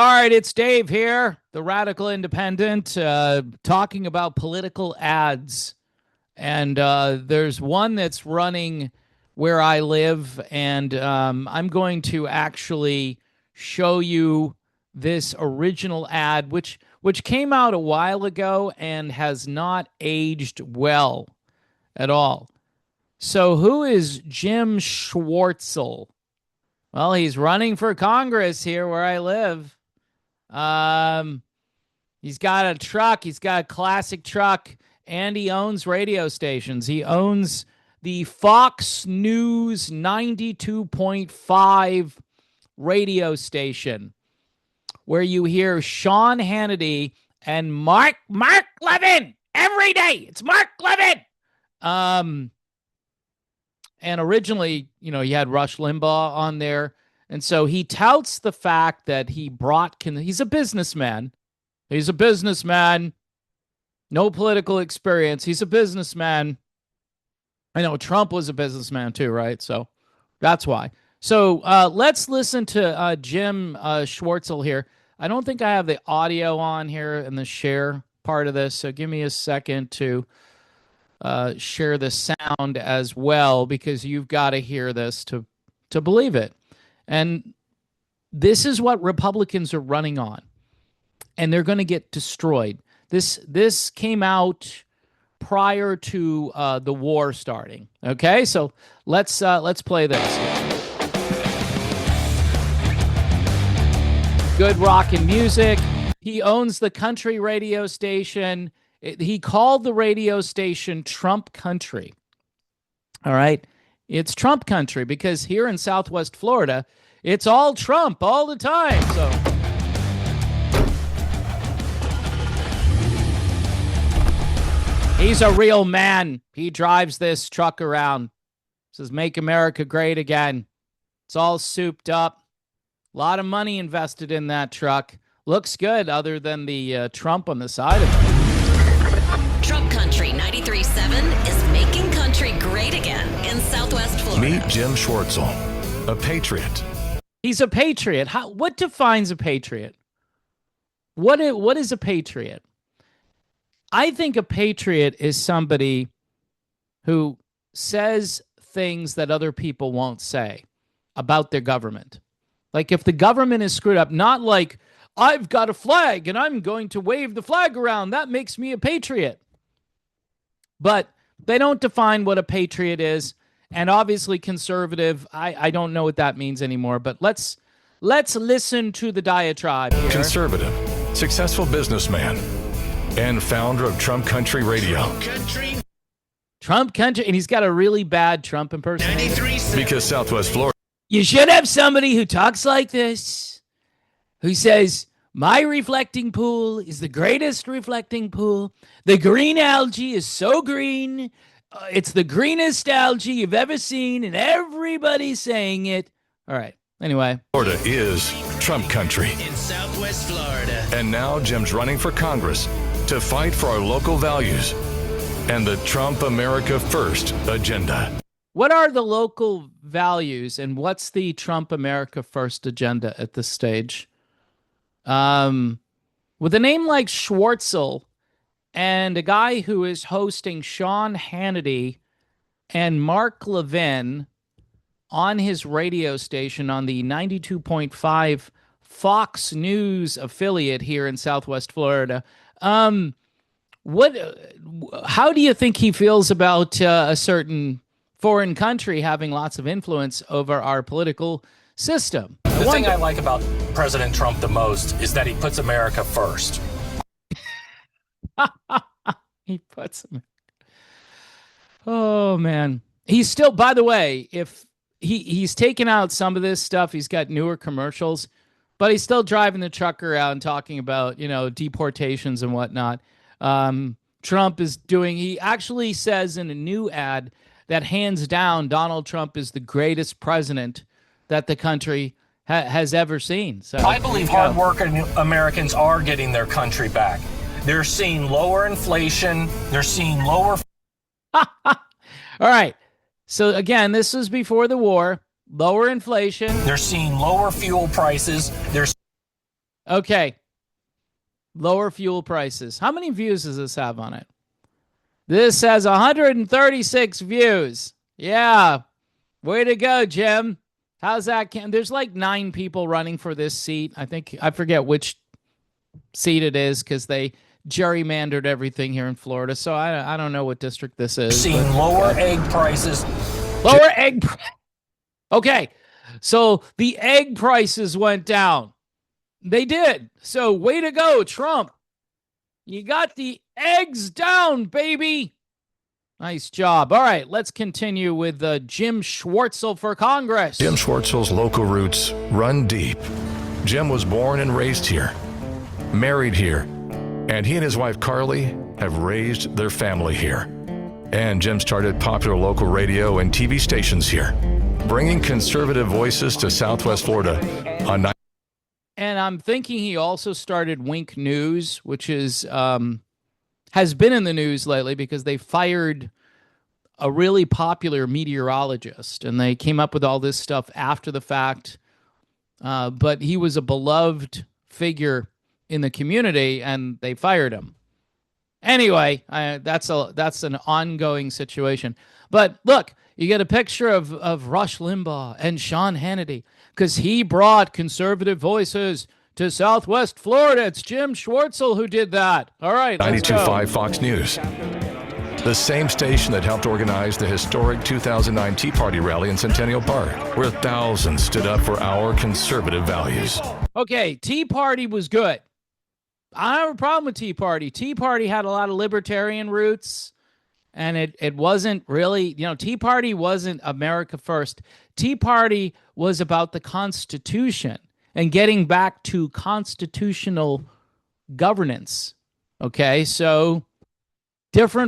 All right, it's Dave here, the Radical Independent, talking about political ads. And there's one that's running where I live, and I'm going to actually show you this original ad, which came out a while ago and has not aged well at all. So who is Jim Schwartzel? Well, he's running for Congress here where I live. He's got a truck. He's got a classic truck, and he owns radio stations. He owns the Fox News 92.5 radio station, where you hear Sean Hannity and Mark Levin every day. It's Mark Levin. And originally, you had Rush Limbaugh on there. And so he touts the fact that he brought, he's a businessman. He's a businessman. No political experience. He's a businessman. I know Trump was a businessman too, right? So that's why. So let's listen to Jim Schwartzel here. I don't think I have the audio on here in the share part of this. So give me a second to share the sound as well, because you've got to hear this to believe it. And this is what Republicans are running on, and they're going to get destroyed. This came out prior to the war starting. Okay, so let's play this. Good rock and music. He owns the country radio station. He called the radio station Trump Country. All right. It's Trump Country because here in Southwest Florida, it's all Trump all the time. So he's a real man. He drives this truck around. Says, "Make America great again." It's all souped up. A lot of money invested in that truck. Looks good other than the Trump on the side of it. Trump Country 93.7 is making country great again in Southwest Florida. Meet Jim Schwartzel, a patriot. He's a patriot. What defines a patriot? What is a patriot? I think a patriot is somebody who says things that other people won't say about their government. Like if the government is screwed up, not like, I've got a flag and I'm going to wave the flag around. That makes me a patriot. But they don't define what a patriot is. And obviously conservative, I don't know what that means anymore. But let's listen to the diatribe here. Conservative, successful businessman, and founder of Trump Country Radio. Trump Country, and he's got a really bad Trump impersonation. Because Southwest Florida. You should have somebody who talks like this, who says, "My reflecting pool is the greatest reflecting pool. The green algae is so green. It's the greenest algae you've ever seen, and everybody's saying it." All right. Anyway. Florida is Trump Country. In Southwest Florida. And now Jim's running for Congress to fight for our local values and the Trump America First agenda. What are the local values, and what's the Trump America First agenda at this stage? With a name like Schwartzel and a guy who is hosting Sean Hannity and Mark Levin on his radio station on the 92.5 Fox News affiliate here in Southwest Florida. How do you think he feels about a certain foreign country having lots of influence over our political system? The thing I like about President Trump the most is that he puts America first. He puts him. Oh, man. He's still, by the way, if he's taken out some of this stuff, he's got newer commercials, but he's still driving the truck around talking about, deportations and whatnot. Trump is doing, he actually says in a new ad that hands down, Donald Trump is the greatest president that the country has ever seen. So I believe hardworking Americans are getting their country back. They're seeing lower inflation. They're seeing lower. All right. So again, this was before the war. Lower inflation. They're seeing lower fuel prices. Okay. Lower fuel prices. How many views does this have on it? This has 136 views. Yeah. Way to go, Jim. How's that? There's like 9 people running for this seat. I forget which seat it is because they gerrymandered everything here in Florida. So I don't know what district this is. Seeing lower egg prices. Lower egg. Okay. So the egg prices went down. They did. So way to go, Trump. You got the eggs down, baby. Nice job. All right, let's continue with Jim Schwartzel for Congress. Jim Schwartzel's local roots run deep. Jim was born and raised here, married here, and he and his wife Carly have raised their family here. And Jim started popular local radio and TV stations here, bringing conservative voices to Southwest Florida on And I'm thinking he also started Wink News, which is has been in the news lately because they fired a really popular meteorologist, and they came up with all this stuff after the fact. But he was a beloved figure in the community, and they fired him. Anyway, that's an ongoing situation. But look, you get a picture of Rush Limbaugh and Sean Hannity because he brought conservative voices to Southwest Florida. It's Jim Schwartzel who did that. All right, 92.5 Fox News. The same station that helped organize the historic 2009 Tea Party rally in Centennial Park, where thousands stood up for our conservative values. Okay, Tea Party was good. I don't have a problem with Tea Party. Tea Party had a lot of libertarian roots, and it wasn't really, Tea Party wasn't America first. Tea Party was about the Constitution and getting back to constitutional governance. Okay, so very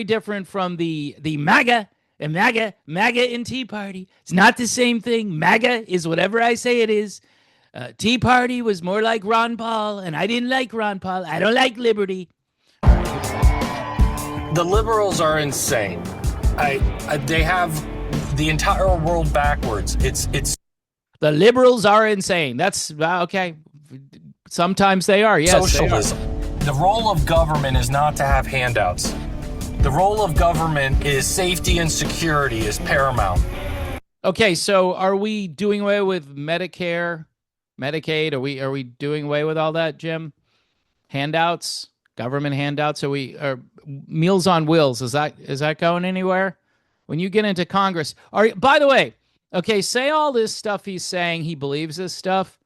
different from the MAGA and MAGA in Tea Party. It's not the same thing. MAGA is whatever I say it is. Tea Party was more like Ron Paul, and I didn't like Ron Paul. I don't like liberty. The liberals are insane. They have the entire world backwards. It's The liberals are insane. That's okay. Sometimes they are. Yes, socialism. The role of government is not to have handouts. The role of government is safety and security is paramount. Okay, so are we doing away with Medicare, Medicaid? Are we doing away with all that, Jim? Handouts, government handouts. Are Meals on Wheels? Is that going anywhere? When you get into Congress, by the way, okay, say all this stuff he's saying. He believes this stuff.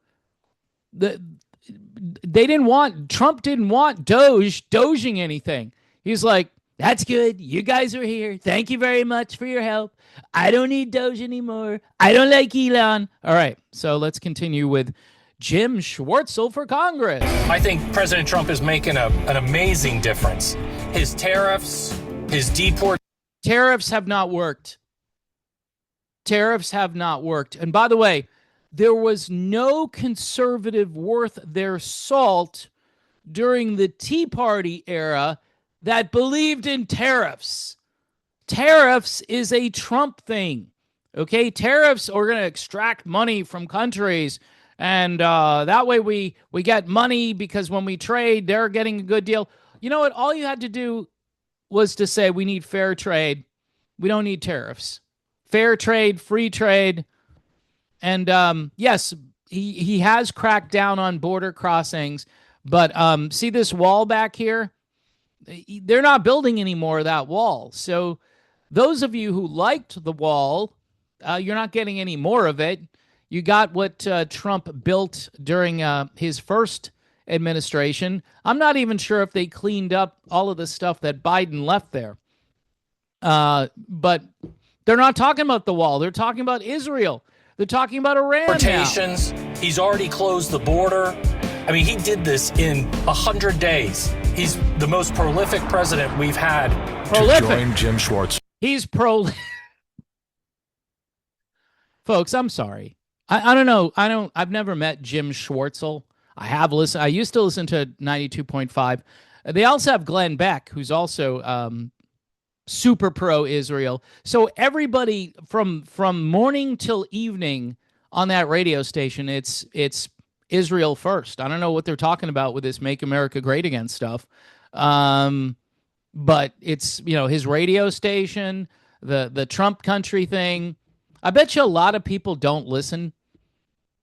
Trump didn't want Doging anything. He's like, that's good. You guys are here. Thank you very much for your help. I don't need Doge anymore. I don't like Elon. All right, so let's continue with Jim Schwartzel for Congress. I think President Trump is making an amazing difference. His tariffs, his Tariffs have not worked. Tariffs have not worked. And by the way, there was no conservative worth their salt during the Tea Party era that believed in tariffs. Tariffs is a Trump thing. Okay, tariffs are going to extract money from countries, and that way we get money because when we trade, they're getting a good deal. You know what? All you had to do was to say we need fair trade. We don't need tariffs. Fair trade, free trade. And yes, he has cracked down on border crossings, but see this wall back here? They're not building any more of that wall. So those of you who liked the wall, you're not getting any more of it. You got what Trump built during his first administration. I'm not even sure if they cleaned up all of the stuff that Biden left there. But they're not talking about the wall. They're talking about Israel. They're talking about Iran now. He's already closed the border. I mean, he did this in 100 days. He's the most prolific president we've had. To join Jim Schwartz. He's Folks, I'm sorry. I don't know. I've never met Jim Schwartzel. I used to listen to 92.5. They also have Glenn Beck, who's also super pro-Israel. So everybody from morning till evening on that radio station, it's Israel first. I don't know what they're talking about with this Make America Great Again stuff. But it's, his radio station, the Trump country thing. I bet you a lot of people don't listen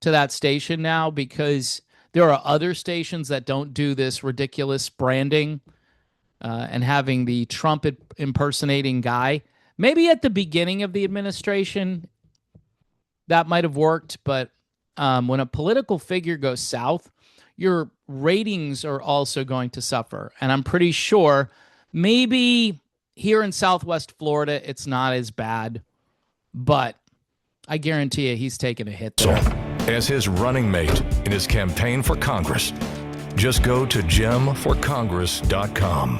to that station now because there are other stations that don't do this ridiculous branding and having the Trump impersonating guy. Maybe at the beginning of the administration, that might have worked, but when a political figure goes south, your ratings are also going to suffer. And I'm pretty sure maybe here in Southwest Florida, it's not as bad, but I guarantee you he's taking a hit there. As his running mate in his campaign for Congress, just go to jimforcongress.com.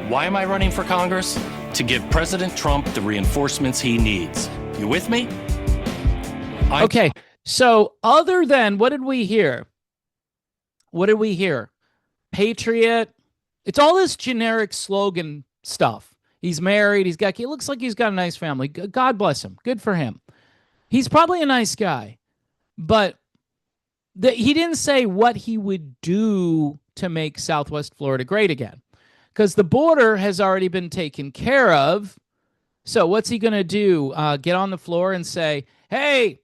Why am I running for Congress? To give President Trump the reinforcements he needs. You with me? Okay, so other than, what did we hear? Patriot. It's all this generic slogan stuff. He's married. He looks like he's got a nice family. God bless him. Good for him. He's probably a nice guy. But he didn't say what he would do to make Southwest Florida great again. Because the border has already been taken care of. So what's he going to do? Get on the floor and say, hey,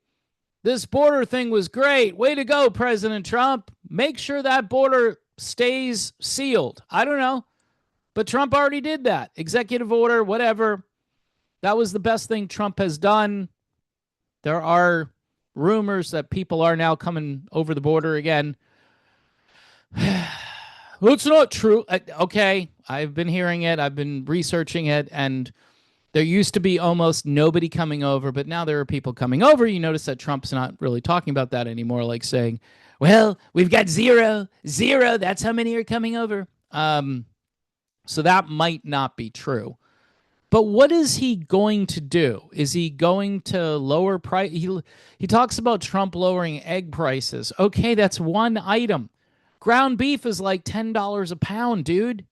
this border thing was great. Way to go, President Trump. Make sure that border stays sealed. I don't know. But Trump already did that. Executive order, whatever. That was the best thing Trump has done. There are rumors that people are now coming over the border again. Well, it's not true. Okay, I've been hearing it. I've been researching it, and there used to be almost nobody coming over, but now there are people coming over. You notice that Trump's not really talking about that anymore, like saying, well, we've got zero. That's how many are coming over. So that might not be true. But what is he going to do? Is he going to lower price? He talks about Trump lowering egg prices. Okay, that's one item. Ground beef is like $10 a pound, dude.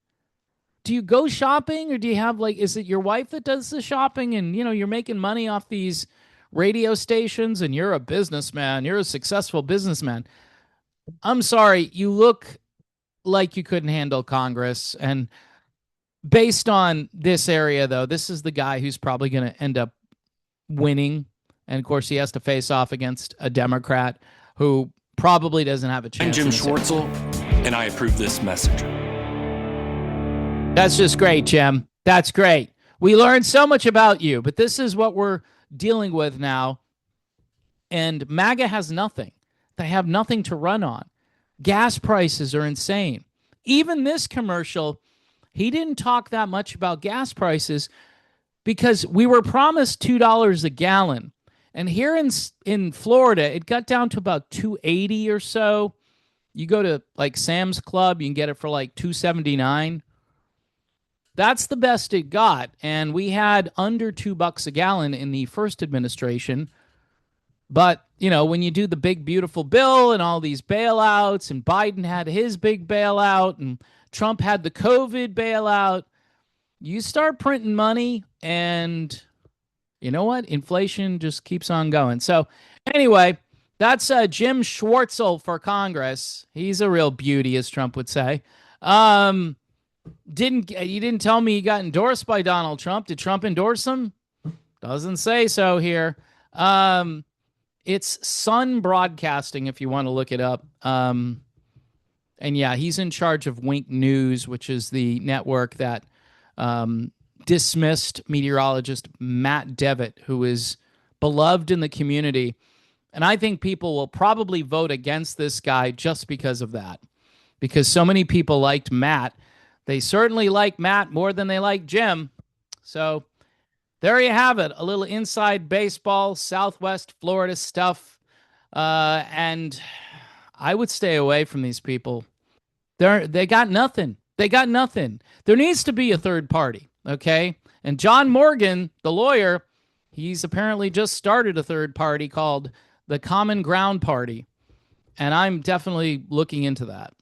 Do you go shopping, or do you have, is it your wife that does the shopping, and, you're making money off these radio stations, and you're a businessman. You're a successful businessman. I'm sorry. You look like you couldn't handle Congress. And based on this area, though, this is the guy who's probably going to end up winning. And, of course, he has to face off against a Democrat who probably doesn't have a chance. I'm Jim Schwartzel, and I approve this message. That's just great, Jim. That's great. We learned so much about you, but this is what we're dealing with now. And MAGA has nothing. They have nothing to run on. Gas prices are insane. Even this commercial, he didn't talk that much about gas prices because we were promised $2 a gallon. And here in Florida, it got down to about $2.80 or so. You go to Sam's Club, you can get it for $2.79. That's the best it got. And we had under $2 a gallon in the first administration. But, when you do the big, beautiful bill and all these bailouts, and Biden had his big bailout, and Trump had the COVID bailout, you start printing money, and you know what? Inflation just keeps on going. So anyway, that's Jim Schwartzel for Congress. He's a real beauty, as Trump would say. You didn't tell me he got endorsed by Donald Trump. Did Trump endorse him? Doesn't say so here. It's Sun Broadcasting, if you want to look it up. And yeah, he's in charge of Wink News, which is the network that dismissed meteorologist Matt Devitt, who is beloved in the community. And I think people will probably vote against this guy just because of that. Because so many people liked Matt. They certainly like Matt more than they like Jim. So there you have it. A little inside baseball, Southwest Florida stuff. And I would stay away from these people. They got nothing. They got nothing. There needs to be a third party, okay? And John Morgan, the lawyer, he's apparently just started a third party called the Common Ground Party. And I'm definitely looking into that.